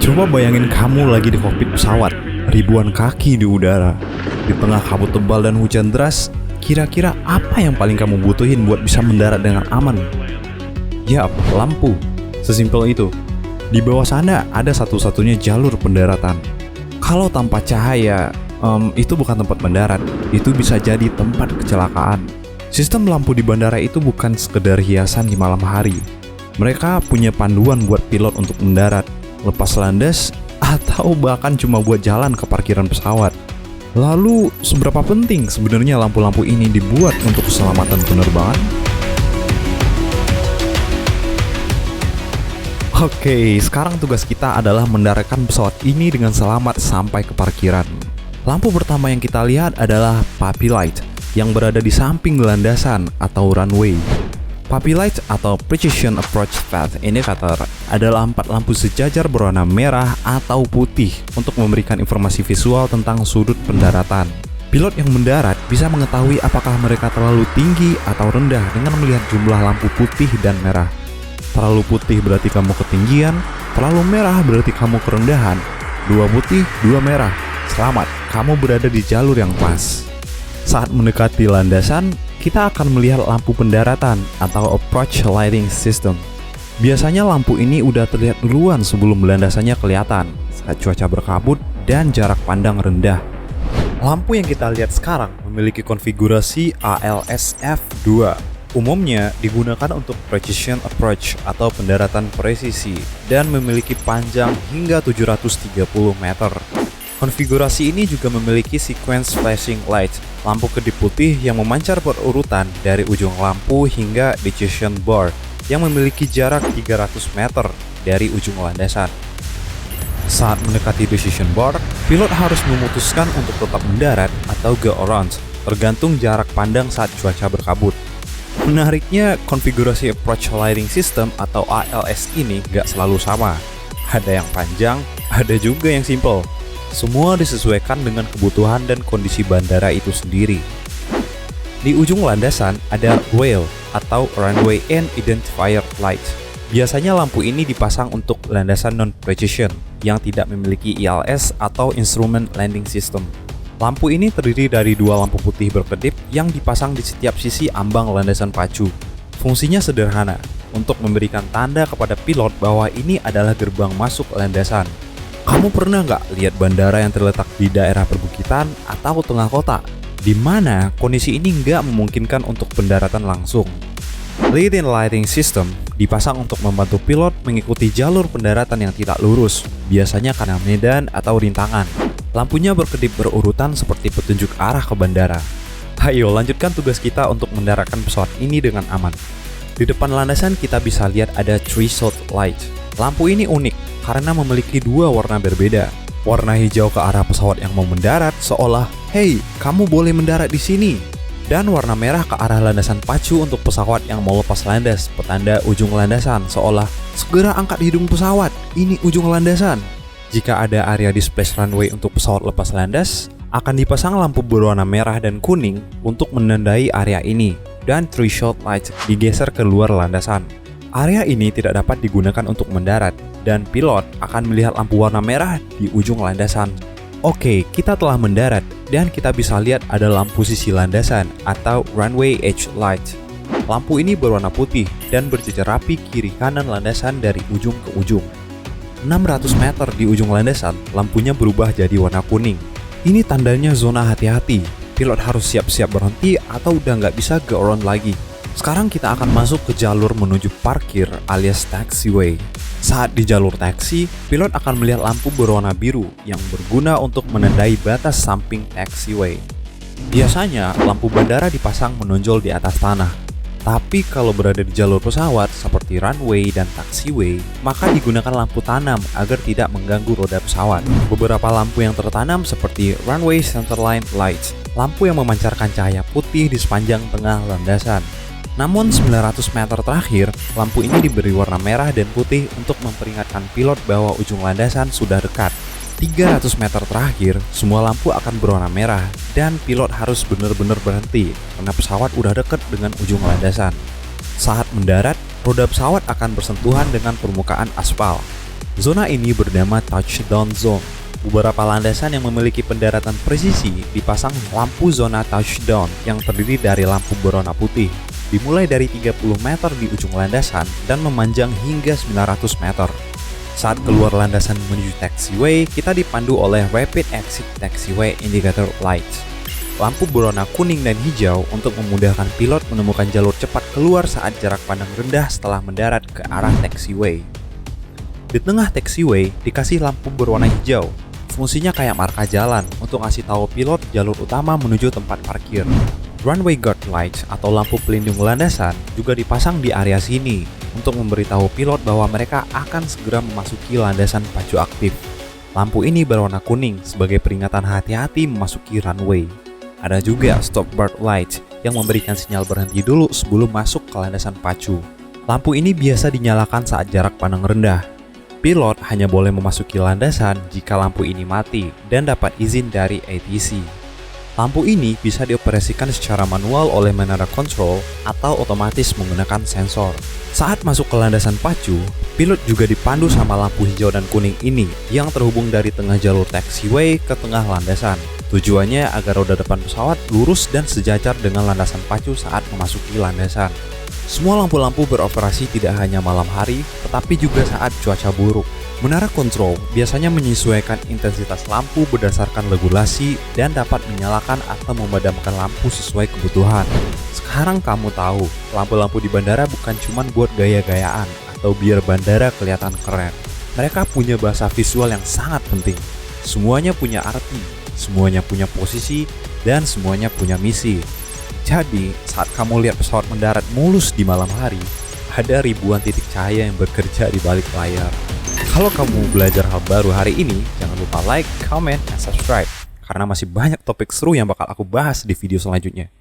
Coba bayangin kamu lagi di kokpit pesawat, ribuan kaki di udara, di tengah kabut tebal dan hujan deras. Kira-kira apa yang paling kamu butuhin buat bisa mendarat dengan aman? Yap, lampu. Sesimpel itu. Di bawah sana ada satu-satunya jalur pendaratan. Kalau tanpa cahaya, itu bukan tempat mendarat, itu bisa jadi tempat kecelakaan. Sistem lampu di bandara itu bukan sekedar hiasan di malam hari. Mereka punya panduan buat pilot untuk mendarat, lepas landas, atau bahkan cuma buat jalan ke parkiran pesawat. Lalu, seberapa penting sebenarnya lampu-lampu ini dibuat untuk keselamatan penerbangan? Oke, sekarang tugas kita adalah mendaratkan pesawat ini dengan selamat sampai ke parkiran. Lampu pertama yang kita lihat adalah puppy light yang berada di samping landasan atau runway. Puppy light atau Precision Approach Path Indicator adalah 4 lampu sejajar berwarna merah atau putih untuk memberikan informasi visual tentang sudut pendaratan. Pilot yang mendarat bisa mengetahui apakah mereka terlalu tinggi atau rendah dengan melihat jumlah lampu putih dan merah. Terlalu putih berarti kamu ketinggian, terlalu merah berarti kamu kerendahan. 2 putih, 2 merah. Selamat, kamu berada di jalur yang pas. Saat mendekati landasan, kita akan melihat lampu pendaratan atau approach lighting system. Biasanya lampu ini udah terlihat duluan sebelum landasannya kelihatan saat cuaca berkabut dan jarak pandang rendah. Lampu yang kita lihat sekarang memiliki konfigurasi ALSF2. Umumnya digunakan untuk precision approach atau pendaratan presisi dan memiliki panjang hingga 730 meter. Konfigurasi ini juga memiliki sequence flashing light, lampu kedip putih yang memancar berurutan dari ujung lampu hingga decision bar yang memiliki jarak 300 meter dari ujung landasan. Saat mendekati decision bar, pilot harus memutuskan untuk tetap mendarat atau go around, tergantung jarak pandang saat cuaca berkabut. Menariknya, konfigurasi approach lighting system atau ALS ini gak selalu sama. Ada yang panjang, ada juga yang simple. Semua disesuaikan dengan kebutuhan dan kondisi bandara itu sendiri. Di ujung landasan ada rail atau runway end identifier light. Biasanya lampu ini dipasang untuk landasan non-precision yang tidak memiliki ILS atau Instrument Landing System. Lampu ini terdiri dari 2 lampu putih berkedip yang dipasang di setiap sisi ambang landasan pacu. Fungsinya sederhana, untuk memberikan tanda kepada pilot bahwa ini adalah gerbang masuk landasan. Kamu pernah nggak lihat bandara yang terletak di daerah perbukitan atau tengah kota, di mana kondisi ini nggak memungkinkan untuk pendaratan langsung? Lead-in lighting system dipasang untuk membantu pilot mengikuti jalur pendaratan yang tidak lurus, biasanya karena medan atau rintangan. Lampunya berkedip berurutan seperti petunjuk arah ke bandara. Ayo lanjutkan tugas kita untuk mendaratkan pesawat ini dengan aman. Di depan landasan kita bisa lihat ada threshold light. Lampu ini unik karena memiliki 2 warna berbeda. Warna hijau ke arah pesawat yang mau mendarat seolah, "Hey, kamu boleh mendarat di sini." Dan warna merah ke arah landasan pacu untuk pesawat yang mau lepas landas, petanda ujung landasan seolah, "Segera angkat hidung pesawat, ini ujung landasan." Jika ada area display runway untuk pesawat lepas landas, akan dipasang lampu berwarna merah dan kuning untuk menandai area ini, dan threshold light digeser ke luar landasan. Area ini tidak dapat digunakan untuk mendarat, dan pilot akan melihat lampu warna merah di ujung landasan. Oke, kita telah mendarat, dan kita bisa lihat ada lampu sisi landasan atau runway edge light. Lampu ini berwarna putih dan berjejer rapi kiri kanan landasan dari ujung ke ujung. 600 meter di ujung landasan, lampunya berubah jadi warna kuning. Ini tandanya zona hati-hati. Pilot harus siap-siap berhenti atau udah nggak bisa go around lagi. Sekarang kita akan masuk ke jalur menuju parkir alias taxiway. Saat di jalur taksi, pilot akan melihat lampu berwarna biru yang berguna untuk menandai batas samping taxiway. Biasanya, lampu bandara dipasang menonjol di atas tanah. Tapi kalau berada di jalur pesawat seperti runway dan taxiway, maka digunakan lampu tanam agar tidak mengganggu roda pesawat. Beberapa lampu yang tertanam seperti runway centerline lights, lampu yang memancarkan cahaya putih di sepanjang tengah landasan. Namun 900 meter terakhir, lampu ini diberi warna merah dan putih untuk memperingatkan pilot bahwa ujung landasan sudah dekat. 300 meter terakhir, semua lampu akan berwarna merah dan pilot harus benar-benar berhenti karena pesawat udah dekat dengan ujung landasan. Saat mendarat, roda pesawat akan bersentuhan dengan permukaan aspal. Zona ini bernama Touchdown Zone. Beberapa landasan yang memiliki pendaratan presisi dipasang lampu zona touchdown yang terdiri dari lampu berwarna putih, dimulai dari 30 meter di ujung landasan dan memanjang hingga 900 meter. Saat keluar landasan menuju taxiway, kita dipandu oleh Rapid Exit Taxiway Indicator Lights. Lampu berwarna kuning dan hijau untuk memudahkan pilot menemukan jalur cepat keluar saat jarak pandang rendah setelah mendarat ke arah taxiway. Di tengah taxiway dikasih lampu berwarna hijau. Fungsinya kayak marka jalan untuk ngasih tahu pilot jalur utama menuju tempat parkir. Runway guard lights atau lampu pelindung landasan juga dipasang di area sini untuk memberitahu pilot bahwa mereka akan segera memasuki landasan pacu aktif. Lampu ini berwarna kuning sebagai peringatan hati-hati memasuki runway. Ada juga stop guard lights yang memberikan sinyal berhenti dulu sebelum masuk ke landasan pacu. Lampu ini biasa dinyalakan saat jarak pandang rendah. Pilot hanya boleh memasuki landasan jika lampu ini mati dan dapat izin dari ATC. Lampu ini bisa dioperasikan secara manual oleh menara control atau otomatis menggunakan sensor. Saat masuk ke landasan pacu, pilot juga dipandu sama lampu hijau dan kuning ini yang terhubung dari tengah jalur taxiway ke tengah landasan. Tujuannya agar roda depan pesawat lurus dan sejajar dengan landasan pacu saat memasuki landasan. Semua lampu-lampu beroperasi tidak hanya malam hari, tetapi juga saat cuaca buruk. Menara kontrol biasanya menyesuaikan intensitas lampu berdasarkan regulasi dan dapat menyalakan atau memadamkan lampu sesuai kebutuhan. Sekarang kamu tahu, lampu-lampu di bandara bukan cuma buat gaya-gayaan atau biar bandara kelihatan keren. Mereka punya bahasa visual yang sangat penting. Semuanya punya arti, semuanya punya posisi, dan semuanya punya misi. Jadi, saat kamu lihat pesawat mendarat mulus di malam hari, ada ribuan titik cahaya yang bekerja di balik layar. Kalau kamu belajar hal baru hari ini, jangan lupa like, comment, dan subscribe. Karena masih banyak topik seru yang bakal aku bahas di video selanjutnya.